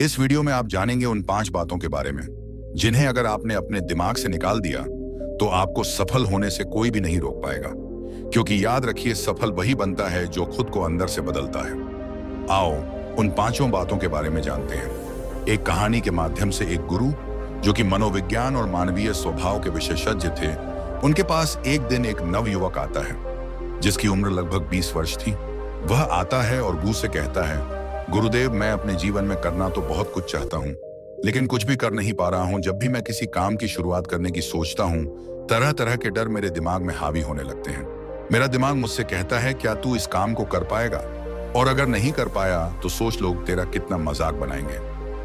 इस वीडियो में आप जानेंगे उन 5 बातों के बारे में जिन्हें अगर आपने अपने दिमाग से निकाल दिया तो आपको सफल होने से कोई भी नहीं रोक पाएगा। क्योंकि याद रखिए, सफल वही बनता है जो खुद को अंदर से बदलता है। आओ उन 5 बातों के बारे में जानते हैं। एक कहानी के माध्यम से एक गुरु जो कि मनोविज्ञान और मानवीय स्वभाव के विशेषज्ञ थे, उनके पास एक दिन एक नवयुवक आता है जिसकी उम्र लगभग 20 वर्ष थी। वह आता है और गुरु से कहता है, गुरुदेव, मैं अपने जीवन में करना तो बहुत कुछ चाहता हूँ, लेकिन कुछ भी कर नहीं पा रहा हूँ। जब भी मैं किसी काम की शुरुआत करने की सोचता हूँ, तरह तरह के डर मेरे दिमाग में हावी होने लगते हैं। मेरा दिमाग मुझसे कहता है, क्या तू इस काम को कर पाएगा? और अगर नहीं कर पाया तो सोच लोग तेरा कितना मजाक बनाएंगे,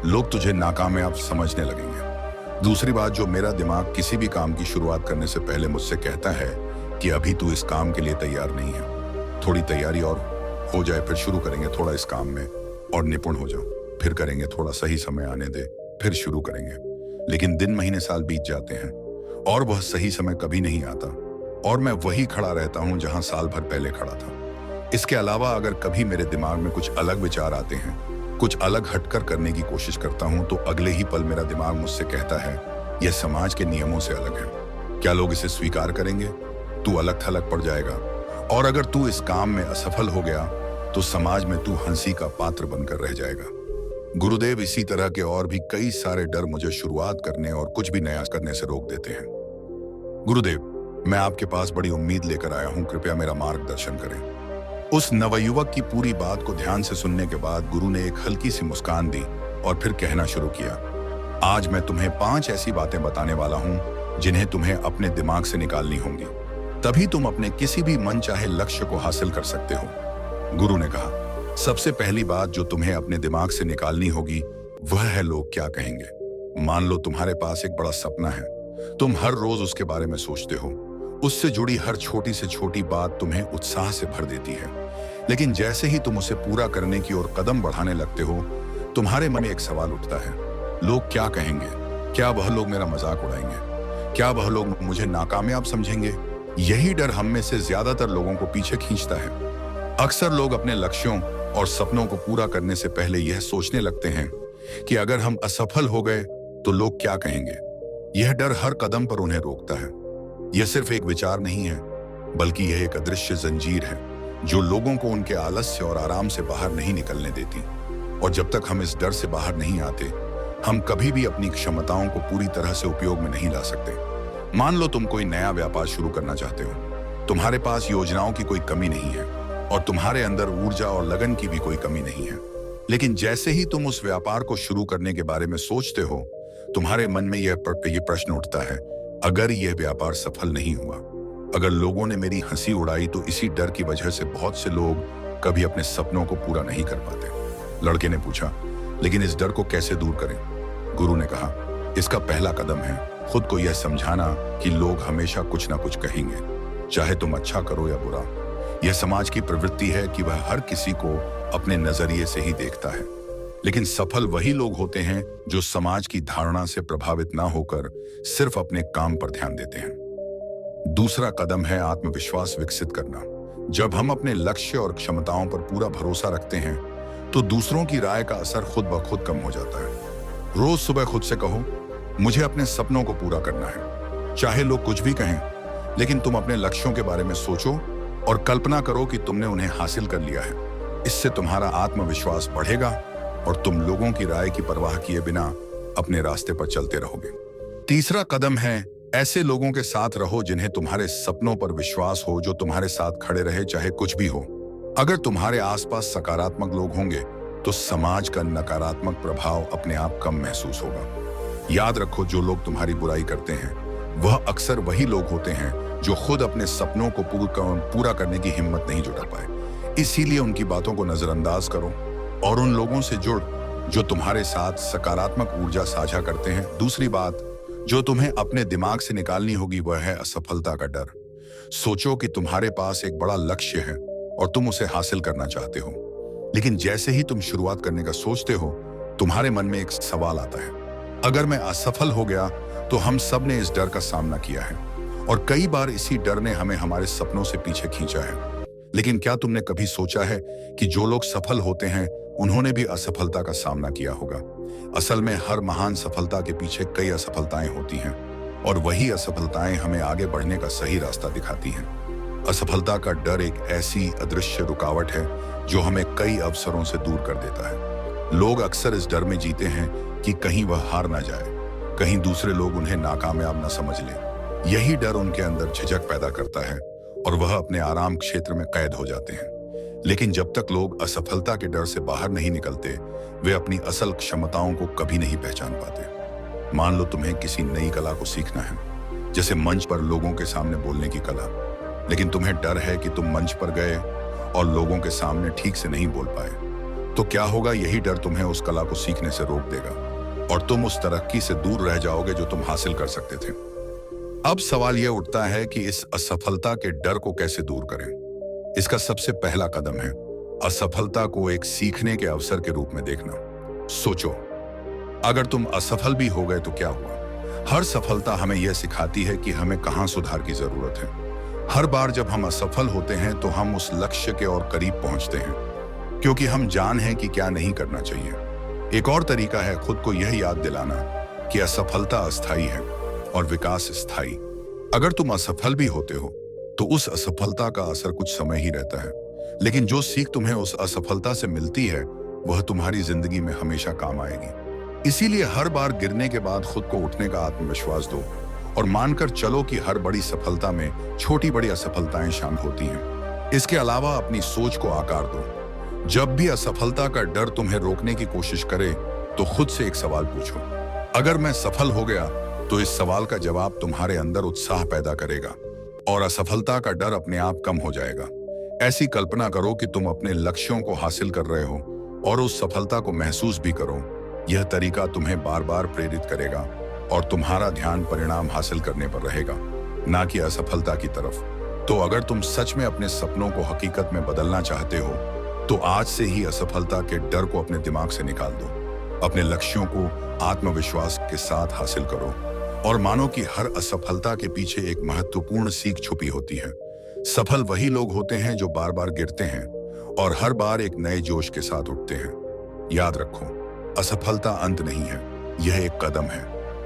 लोग तुझे नाकामयाब समझने लगेंगे। दूसरी बात जो मेरा दिमाग किसी भी काम की शुरुआत करने से पहले मुझसे कहता है कि अभी तू इस काम के लिए तैयार नहीं है, थोड़ी तैयारी और हो जाए फिर शुरू करेंगे, थोड़ा इस काम में और निपुण हो जाओ, फिर करेंगे, थोड़ा सही समय आने दे, फिर शुरू करेंगे। लेकिन दिन महीने साल बीत जाते हैं और वह सही समय कभी नहीं आता और मैं वही खड़ा रहता हूं जहां साल भर पहले खड़ा था। इसके अलावा अगर कभी मेरे दिमाग में कुछ अलग विचार आते हैं, कुछ अलग हटकर करने की कोशिश करता हूं, तो अगले ही पल मेरा दिमाग मुझसे कहता है, यह समाज के नियमों से अलग है, क्या लोग इसे स्वीकार करेंगे? तू अलग थलग पड़ जाएगा और अगर तू इस काम में असफल हो गया तो समाज में तू हंसी का पात्र बनकर रह जाएगा। गुरुदेव, इसी तरह के और भी कई सारे डर मुझे शुरुआत करने और कुछ भी नया करने से रोक देते हैं। गुरुदेव, मैं आपके पास बड़ी उम्मीद लेकर आया हूं, कृपया मेरा मार्गदर्शन करें। उस नवयुवक की पूरी बात को ध्यान से सुनने के बाद गुरु ने एक हल्की सी मुस्कान दी और फिर कहना शुरू किया, आज मैं तुम्हें 5 ऐसी बातें बताने वाला हूं जिन्हें तुम्हें अपने दिमाग से निकालनी होंगी, तभी तुम अपने किसी भी मनचाहे लक्ष्य को हासिल कर सकते हो। गुरु ने कहा, सबसे पहली बात जो तुम्हें अपने दिमाग से निकालनी होगी वह है लोग क्या कहेंगे। मान लो तुम्हारे पास एक बड़ा सपना है, तुम हर रोज उसके बारे में सोचते हो, उससे जुड़ी हर छोटी से छोटी बात तुम्हें उत्साह से भर देती है। लेकिन जैसे ही तुम उसे पूरा करने की ओर कदम बढ़ाने लगते हो, तुम्हारे मन में एक सवाल उठता है, लोग क्या कहेंगे? क्या वह लोग मेरा मजाक उड़ाएंगे? क्या वह लोग मुझे नाकामयाब समझेंगे? यही डर हम में से ज्यादातर लोगों को पीछे खींचता है। अक्सर लोग अपने लक्ष्यों और सपनों को पूरा करने से पहले यह सोचने लगते हैं कि अगर हम असफल हो गए तो लोग क्या कहेंगे। यह डर हर कदम पर उन्हें रोकता है। यह सिर्फ एक विचार नहीं है, बल्कि यह एक अदृश्य जंजीर है जो लोगों को उनके आलस्य और आराम से बाहर नहीं निकलने देती। और जब तक हम इस डर से बाहर नहीं आते, हम कभी भी अपनी क्षमताओं को पूरी तरह से उपयोग में नहीं ला सकते। मान लो तुम कोई नया व्यापार शुरू करना चाहते हो, तुम्हारे पास योजनाओं की कोई कमी नहीं है और तुम्हारे अंदर ऊर्जा और लगन की भी कोई कमी नहीं है। लेकिन जैसे ही तुम उस व्यापार को शुरू करने के बारे में सोचते हो, तुम्हारे मन में यह प्रश्न उठता है, अगर यह व्यापार सफल नहीं हुआ, अगर लोगों ने मेरी हंसी उड़ाई, तो इसी डर की वजह से बहुत से लोग कभी अपने सपनों को पूरा नहीं कर पाते। लड़के ने पूछा, लेकिन इस डर को कैसे दूर करें? गुरु ने कहा, इसका पहला कदम है खुद को यह समझाना कि लोग हमेशा कुछ ना कुछ कहेंगे, चाहे तुम अच्छा करो या बुरा। यह समाज की प्रवृत्ति है कि वह हर किसी को अपने नजरिए से ही देखता है। लेकिन सफल वही लोग होते हैं जो समाज की धारणा से प्रभावित ना होकर सिर्फ अपने काम पर ध्यान देते हैं। दूसरा कदम है आत्मविश्वास विकसित करना। जब हम अपने लक्ष्य और क्षमताओं पर पूरा भरोसा रखते हैं तो दूसरों की राय का असर खुद ब खुद कम हो जाता है। रोज सुबह खुद से कहो, मुझे अपने सपनों को पूरा करना है, चाहे लोग कुछ भी कहें। लेकिन तुम अपने लक्ष्यों के बारे में सोचो और कल्पना करो कि तुमने उन्हें हासिल कर लिया है। इससे तुम्हारा आत्मविश्वास बढ़ेगा और तुम लोगों की राय की परवाह किए बिना अपने रास्ते पर चलते रहोगे। तीसरा कदम है, ऐसे लोगों के साथ रहो जिन्हें तुम्हारे सपनों पर विश्वास हो, जो तुम्हारे साथ खड़े रहे चाहे कुछ भी हो। अगर तुम्हारे आसपास सकारात्मक लोग होंगे तो समाज का नकारात्मक प्रभाव अपने आप कम महसूस होगा। याद रखो, जो लोग तुम्हारी बुराई करते हैं वह अक्सर वही लोग होते हैं जो खुद अपने सपनों को पूरा करने की हिम्मत नहीं जुटा पाए। इसीलिए उनकी बातों को नजरअंदाज करो और उन लोगों से जुड़ जो तुम्हारे साथ सकारात्मक ऊर्जा साझा करते हैं। दूसरी बात जो तुम्हें अपने दिमाग से निकालनी होगी वह है असफलता का डर। सोचो कि तुम्हारे पास एक बड़ा लक्ष्य है और तुम उसे हासिल करना चाहते हो, लेकिन जैसे ही तुम शुरुआत करने का सोचते हो, तुम्हारे मन में एक सवाल आता है, अगर मैं असफल हो गया तो हम सब ने इस डर का सामना किया है और कई बार इसी डर ने हमें हमारे सपनों से पीछे खींचा है। लेकिन क्या तुमने कभी सोचा है कि जो लोग सफल होते हैं उन्होंने भी असफलता का सामना किया होगा। असल में हर महान सफलता के पीछे कई असफलताएं होती हैं और वही असफलताएं हमें आगे बढ़ने का सही रास्ता दिखाती हैं। असफलता का डर एक ऐसी अदृश्य रुकावट है जो हमें कई अवसरों से दूर कर देता है। लोग अक्सर इस डर में जीते हैं कि कहीं वह हार ना जाए, कहीं दूसरे लोग उन्हें नाकामयाब ना समझ लें। यही डर उनके अंदर झिझक पैदा करता है और वह अपने आराम क्षेत्र में कैद हो जाते हैं। लेकिन जब तक लोग असफलता के डर से बाहर नहीं निकलते, वे अपनी असल क्षमताओं को कभी नहीं पहचान पाते। मान लो तुम्हें किसी नई कला को सीखना है, जैसे मंच पर लोगों के सामने बोलने की कला, लेकिन तुम्हें डर है कि तुम मंच पर गए और लोगों के सामने ठीक से नहीं बोल पाए, तो क्या होगा? यही डर तुम्हें उस कला को सीखने से रोक देगा और तुम उस तरक्की से दूर रह जाओगे जो तुम हासिल कर सकते थे। अब सवाल यह उठता है कि इस असफलता के डर को कैसे दूर करें। इसका सबसे पहला कदम है असफलता को एक सीखने के अवसर के रूप में देखना। सोचो, अगर तुम असफल भी हो गए तो क्या हुआ? हर सफलता हमें यह सिखाती है कि हमें कहां सुधार की जरूरत है। हर बार जब हम असफल होते हैं तो हम उस लक्ष्य के और करीब पहुंचते हैं, क्योंकि हम जान हैं कि क्या नहीं करना चाहिए। एक और तरीका है खुद को यह याद दिलाना कि असफलता अस्थायी है और विकास स्थायी। अगर तुम असफल भी होते हो तो उस असफलता का असर कुछ समय ही रहता है, लेकिन जो सीख तुम्हें उस असफलता से मिलती है वह तुम्हारी जिंदगी में हमेशा काम आएगी। इसीलिए हर बार गिरने के बाद खुद को उठने का आत्मविश्वास दो और मानकर चलो कि हर बड़ी सफलता में छोटी बड़ी असफलताएं शामिल होती हैं। इसके अलावा अपनी सोच को आकार दो। जब भी असफलता का डर तुम्हें रोकने की कोशिश करे तो खुद से एक सवाल पूछो, अगर मैं सफल हो गया, तो इस सवाल का जवाब तुम्हारे अंदर उत्साह पैदा करेगा और असफलता का डर अपने आप कम हो जाएगा। ऐसी कल्पना करो कि तुम अपने लक्ष्यों को हासिल कर रहे हो और उस सफलता को महसूस भी करो। यह तरीका तुम्हें बार बार प्रेरित करेगा और तुम्हारा ध्यान परिणाम हासिल करने पर रहेगा, ना कि असफलता की तरफ। तो अगर तुम सच में अपने सपनों को हकीकत में बदलना चाहते हो तो आज से ही असफलता के डर को अपने दिमाग से निकाल दो। अपने लक्ष्यों को आत्मविश्वास के साथ हासिल करो और मानो कि हर असफलता के पीछे एक महत्वपूर्ण सीख छुपी होती है। सफल वही लोग होते हैं जो बार बार गिरते हैं और हर बार एक नए जोश के साथ उठते हैं। याद रखो, असफलता अंत नहीं है, यह एक कदम है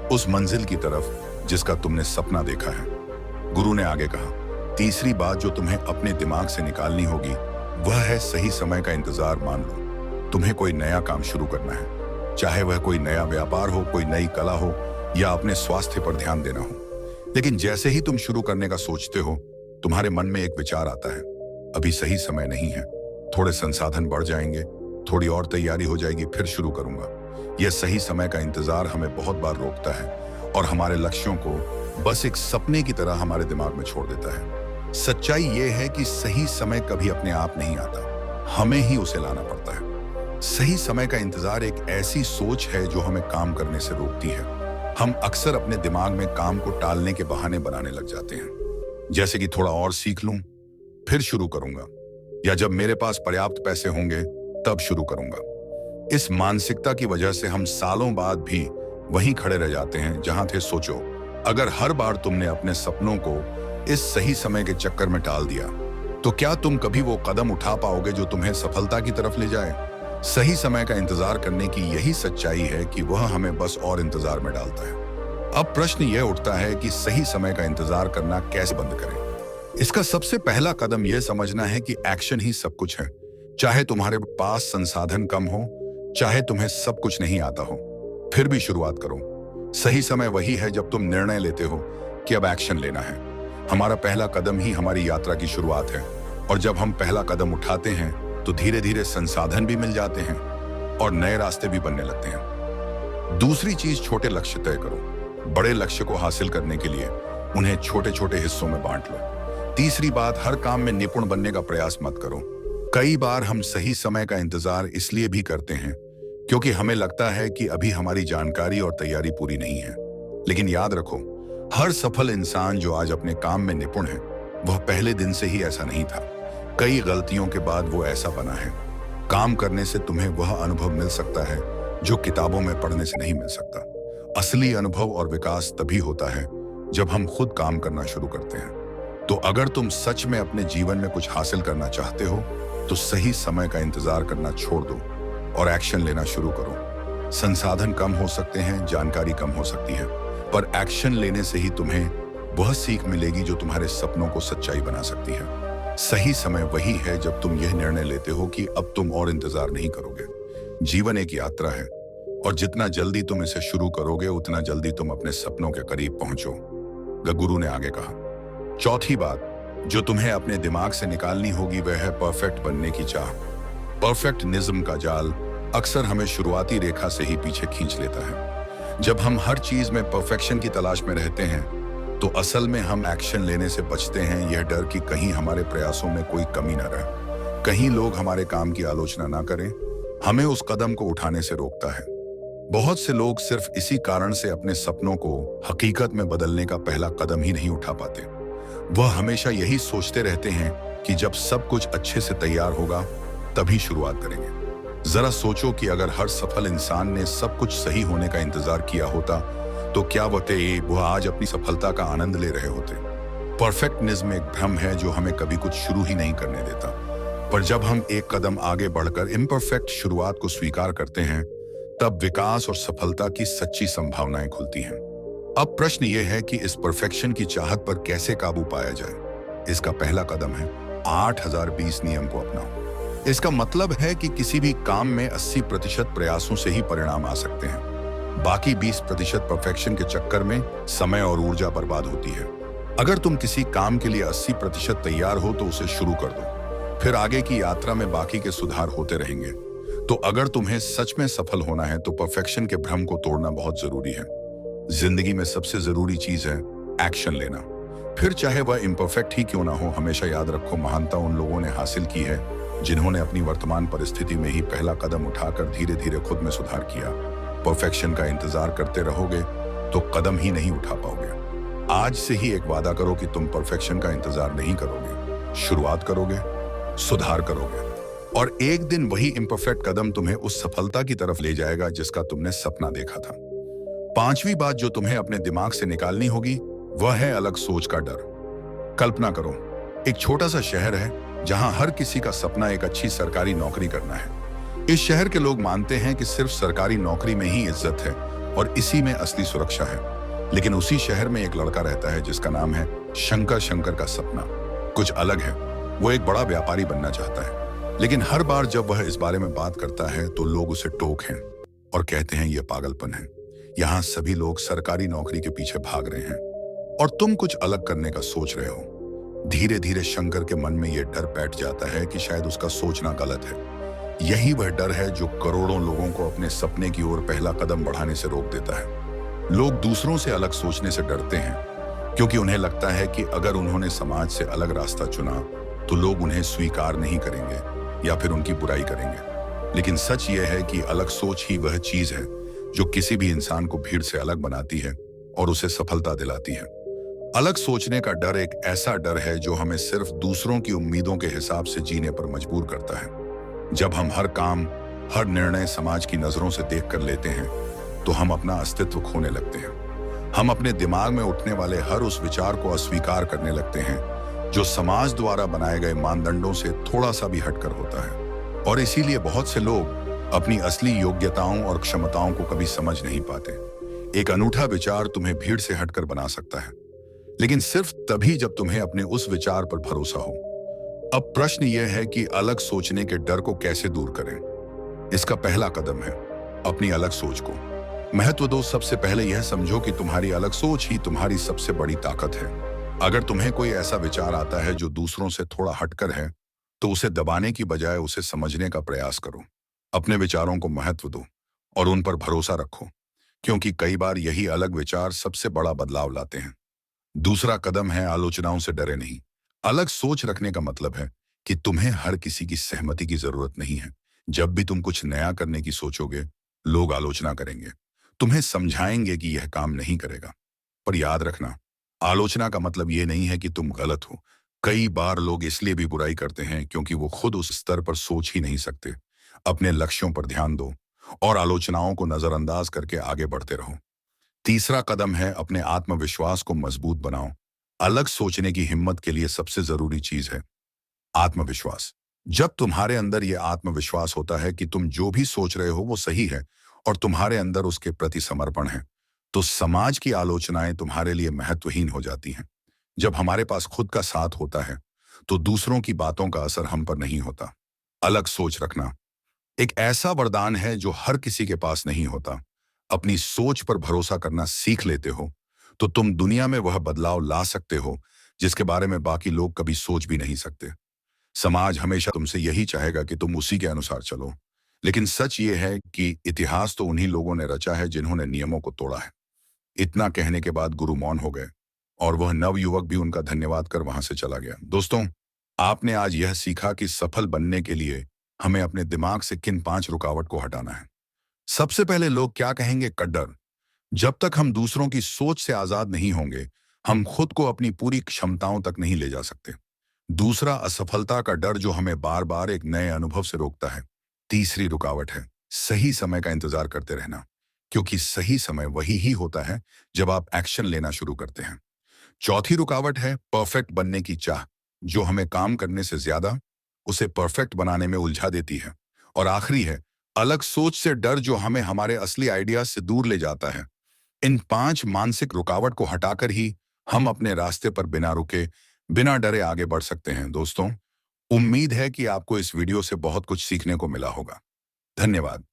उस मंजिल की तरफ जिसका तुमने सपना देखा है। गुरु ने आगे कहा, तीसरी बात जो तुम्हें अपने दिमाग से निकालनी होगी वह है सही समय का इंतजार। मान लो तुम्हें कोई नया काम शुरू करना है, चाहे वह कोई नया व्यापार हो, कोई नई कला हो या अपने स्वास्थ्य पर ध्यान देना हो। लेकिन जैसे ही तुम शुरू करने का सोचते हो, तुम्हारे मन में एक विचार आता है, अभी सही समय नहीं है, थोड़े संसाधन बढ़ जाएंगे, थोड़ी और तैयारी हो जाएगी, फिर शुरू करूंगा। यह सही समय का इंतजार हमें बहुत बार रोकता है और हमारे लक्ष्यों को बस एक सपने की तरह हमारे दिमाग में छोड़ देता है। सच्चाई यह है कि सही समय कभी अपने आप नहीं आता, हमें ही उसे लाना पड़ता है। सही समय का इंतजार एक ऐसी सोच है जो हमें काम करने से रोकती है। हम अक्सर अपने दिमाग में काम को टालने के बहाने बनाने लग जाते हैं, जैसे कि थोड़ा और सीख लूं, फिर शुरू करूंगा, या जब मेरे पास पर्याप्त पैसे होंगे तब शुरू करूंगा। इस मानसिकता की वजह से हम सालों बाद भी वहीं खड़े रह जाते हैं जहां थे। सोचो, अगर हर बार तुमने अपने सपनों को इस सही समय के चक्कर में टाल दिया तो क्या तुम कभी वो कदम उठा पाओगे जो तुम्हें सफलता की तरफ ले जाए? सही समय का इंतजार करने की यही सच्चाई है कि वह हमें बस और इंतजार में डालता है। अब प्रश्न यह उठता है कि सही समय का इंतजार करना कैसे बंद करें? इसका सबसे पहला कदम यह समझना है कि एक्शन ही सब कुछ है। चाहे तुम्हारे पास संसाधन कम हो, चाहे तुम्हें सब कुछ नहीं आता हो, फिर भी शुरुआत करो। सही समय वही है जब तुम निर्णय लेते हो कि अब एक्शन लेना है। हमारा पहला कदम ही हमारी यात्रा की शुरुआत है और जब हम पहला कदम उठाते हैं तो धीरे धीरे संसाधन भी मिल जाते हैं और नए रास्ते भी बनने लगते हैं। दूसरी चीज, छोटे लक्ष्य तय करो। बड़े लक्ष्य को हासिल करने के लिए उन्हें छोटे छोटे हिस्सों में बांट लो। तीसरी बात, हर काम में निपुण बनने का प्रयास मत करो। कई बार हम सही समय का इंतजार इसलिए भी करते हैं क्योंकि हमें लगता है कि अभी हमारी जानकारी और तैयारी पूरी नहीं है। लेकिन याद रखो, हर सफल इंसान जो आज अपने काम में निपुण है वह पहले दिन से ही ऐसा नहीं था। कई गलतियों के बाद वो ऐसा बना है। काम करने से तुम्हें वह अनुभव मिल सकता है जो किताबों में पढ़ने से नहीं मिल सकता। असली अनुभव और विकास तभी होता है जब हम खुद काम करना शुरू करते हैं। तो अगर तुम सच में अपने जीवन में कुछ हासिल करना चाहते हो तो सही समय का इंतजार करना छोड़ दो और एक्शन लेना शुरू करो। संसाधन कम हो सकते हैं, जानकारी कम हो सकती है, पर एक्शन लेने से ही तुम्हें वह सीख मिलेगी जो तुम्हारे सपनों को सच्चाई बना सकती है। सही समय वही है जब तुम यह निर्णय लेते हो कि अब तुम और इंतजार नहीं करोगे। जीवन एक यात्रा है और जितना जल्दी तुम इसे शुरू करोगे उतना जल्दी तुम अपने सपनों के करीब पहुंचो। गुरु ने आगे कहा, चौथी बात जो तुम्हें अपने दिमाग से निकालनी होगी वह है परफेक्ट बनने की चाह। परफेक्टनिज्म का जाल अक्सर हमें शुरुआती रेखा से ही पीछे खींच लेता है। जब हम हर चीज में परफेक्शन की तलाश में रहते हैं तो असल में हम एक्शन लेने से बचते हैं, यह डर कि कहीं हमारे प्रयासों में कोई कमी न रहे, कहीं लोग हमारे काम की आलोचना ना करें, हमें उस कदम को उठाने से रोकता है। बहुत से लोग सिर्फ इसी कारण से अपने सपनों को हकीकत में बदलने का पहला कदम ही नहीं उठा पाते। वह हमेशा यही सोचते रहते हैं कि जब सब कुछ अच्छे से तैयार होगा तभी शुरुआत करेंगे। जरा सोचो कि अगर हर सफल इंसान ने सब कुछ सही होने का इंतजार किया होता तो क्या वह आज अपनी सफलता का आनंद ले रहे होते। परफेक्टनिज्म एक भ्रम है जो हमें कभी कुछ शुरू ही नहीं करने देता, पर जब हम एक कदम आगे बढ़कर इम्परफेक्ट शुरुआत को स्वीकार करते हैं तब विकास और सफलता की सच्ची संभावनाएं खुलती हैं। अब प्रश्न यह है कि इस परफेक्शन की चाहत पर कैसे काबू पाया जाए। इसका पहला कदम है 8020 नियम को अपनाओ। इसका मतलब है कि किसी भी काम में 80% प्रयासों से ही परिणाम आ सकते हैं, बाकी 20% परफेक्शन के चक्कर में समय और ऊर्जा बर्बाद होती है। अगर तुम किसी काम के लिए 80% तैयार हो तो उसे शुरू कर दो, फिर आगे की यात्रा में बाकी के सुधार होते रहेंगे। तो अगर तुम्हें सच में सफल होना है तो परफेक्शन के भ्रम को तोड़ना बहुत जरूरी है। जिंदगी में सबसे जरूरी चीज है एक्शन लेना, फिर चाहे वह इम्परफेक्ट ही क्यों ना हो। हमेशा याद रखो, महानता उन लोगों ने हासिल की है जिन्होंने अपनी वर्तमान परिस्थिति में ही पहला कदम उठाकर धीरे धीरे खुद में सुधार किया। परफेक्शन का इंतजार करते रहोगे तो कदम ही नहीं उठा पाओगे। आज से ही एक वादा करो कि तुम परफेक्शन का इंतजार नहीं करोगे, शुरुआत करोगे, सुधार करोगे, और एक दिन वही इम्परफेक्ट कदम तुम्हें उस सफलता की तरफ ले जाएगा जिसका तुमने सपना देखा था। पांचवी बात जो तुम्हें अपने दिमाग से निकालनी होगी वह है अलग सोच का डर। कल्पना करो, एक छोटा सा शहर है जहां हर किसी का सपना एक अच्छी सरकारी नौकरी करना है। इस शहर के लोग मानते हैं कि सिर्फ सरकारी नौकरी में ही इज्जत है और इसी में असली सुरक्षा है। लेकिन उसी शहर में एक लड़का रहता है जिसका नाम है शंकर। शंकर का सपना कुछ अलग है। वो एक बड़ा व्यापारी बनना चाहता है, लेकिन हर बार जब वह इस बारे में बात करता है तो लोग उसे टोक हैं और कहते हैं यह पागलपन है। यहाँ सभी लोग सरकारी नौकरी के पीछे भाग रहे हैं और तुम कुछ अलग करने का सोच रहे हो। धीरे धीरे शंकर के मन में यह डर बैठ जाता है कि शायद उसका सोचना गलत है। यही वह डर है जो करोड़ों लोगों को अपने सपने की ओर पहला कदम बढ़ाने से रोक देता है। लोग दूसरों से अलग सोचने से डरते हैं क्योंकि उन्हें लगता है कि अगर उन्होंने समाज से अलग रास्ता चुना तो लोग उन्हें स्वीकार नहीं करेंगे या फिर उनकी बुराई करेंगे। लेकिन सच यह है कि अलग सोच ही वह चीज है जो किसी भी इंसान को भीड़ से अलग बनाती है और उसे सफलता दिलाती है। अलग सोचने का डर एक ऐसा डर है जो हमें सिर्फ दूसरों की उम्मीदों के हिसाब से जीने पर मजबूर करता है। जब हम हर काम, हर निर्णय समाज की नजरों से देख कर लेते हैं तो हम अपना अस्तित्व खोने लगते हैं। हम अपने दिमाग में उठने वाले हर उस विचार को अस्वीकार करने लगते हैं जो समाज द्वारा बनाए गए मानदंडों से थोड़ा सा भी हटकर होता है। और इसीलिए बहुत से लोग अपनी असली योग्यताओं और क्षमताओं को कभी समझ नहीं पाते। एक अनूठा विचार तुम्हें भीड़ से हटकर बना सकता है, लेकिन सिर्फ तभी जब तुम्हें अपने उस विचार पर भरोसा हो। अब प्रश्न यह है कि अलग सोचने के डर को कैसे दूर करें। इसका पहला कदम है अपनी अलग सोच को महत्व दो। सबसे पहले यह समझो कि तुम्हारी अलग सोच ही तुम्हारी सबसे बड़ी ताकत है। अगर तुम्हें कोई ऐसा विचार आता है जो दूसरों से थोड़ा हटकर है तो उसे दबाने की बजाय उसे समझने का प्रयास करो। अपने विचारों को महत्व दो और उन पर भरोसा रखो, क्योंकि कई बार यही अलग विचार सबसे बड़ा बदलाव लाते हैं। दूसरा कदम है आलोचनाओं से डरे नहीं। अलग सोच रखने का मतलब है कि तुम्हें हर किसी की सहमति की जरूरत नहीं है। जब भी तुम कुछ नया करने की सोचोगे, लोग आलोचना करेंगे, तुम्हें समझाएंगे कि यह काम नहीं करेगा। पर याद रखना, आलोचना का मतलब यह नहीं है कि तुम गलत हो। कई बार लोग इसलिए भी बुराई करते हैं क्योंकि वो खुद उस स्तर पर सोच ही नहीं सकते। अपने लक्ष्यों पर ध्यान दो और आलोचनाओं को नजरअंदाज करके आगे बढ़ते रहो। तीसरा कदम है अपने आत्मविश्वास को मजबूत बनाओ। अलग सोचने की हिम्मत के लिए सबसे जरूरी चीज है आत्मविश्वास। जब तुम्हारे अंदर यह आत्मविश्वास होता है कि तुम जो भी सोच रहे हो वो सही है और तुम्हारे अंदर उसके प्रति समर्पण है, तो समाज की आलोचनाएं तुम्हारे लिए महत्वहीन हो जाती हैं। जब हमारे पास खुद का साथ होता है, तो दूसरों की बातों का असर हम पर नहीं होता। अलग सोच रखना एक ऐसा वरदान है जो हर किसी के पास नहीं होता। अपनी सोच पर भरोसा करना सीख लेते हो, तो तुम दुनिया में वह बदलाव ला सकते हो जिसके बारे में बाकी लोग कभी सोच भी नहीं सकते। समाज हमेशा तुमसे यही चाहेगा कि तुम उसी के अनुसार चलो, लेकिन सच ये है कि इतिहास तो उन्हीं लोगों ने रचा है जिन्होंने नियमों को तोड़ा है। इतना कहने के बाद गुरु मौन हो गए और वह नवयुवक भी उनका धन्यवाद कर वहां से चला गया। दोस्तों, आपने आज यह सीखा कि सफल बनने के लिए हमें अपने दिमाग से किन 5 रुकावट को हटाना है। सबसे पहले लोग क्या कहेंगे का डर। जब तक हम दूसरों की सोच से आजाद नहीं होंगे, हम खुद को अपनी पूरी क्षमताओं तक नहीं ले जा सकते। दूसरा, असफलता का डर जो हमें बार बार एक नए अनुभव से रोकता है। तीसरी रुकावट है सही समय का इंतजार करते रहना, क्योंकि सही समय वही ही होता है जब आप एक्शन लेना शुरू करते हैं। चौथी रुकावट है परफेक्ट बनने की चाह, जो हमें काम करने से ज्यादा उसे परफेक्ट बनाने में उलझा देती है। और आखिरी है अलग सोच से डर, जो हमें हमारे असली आइडियाज से दूर ले जाता है। इन 5 मानसिक रुकावट को हटाकर ही हम अपने रास्ते पर बिना रुके, बिना डरे आगे बढ़ सकते हैं। दोस्तों, उम्मीद है कि आपको इस वीडियो से बहुत कुछ सीखने को मिला होगा। धन्यवाद।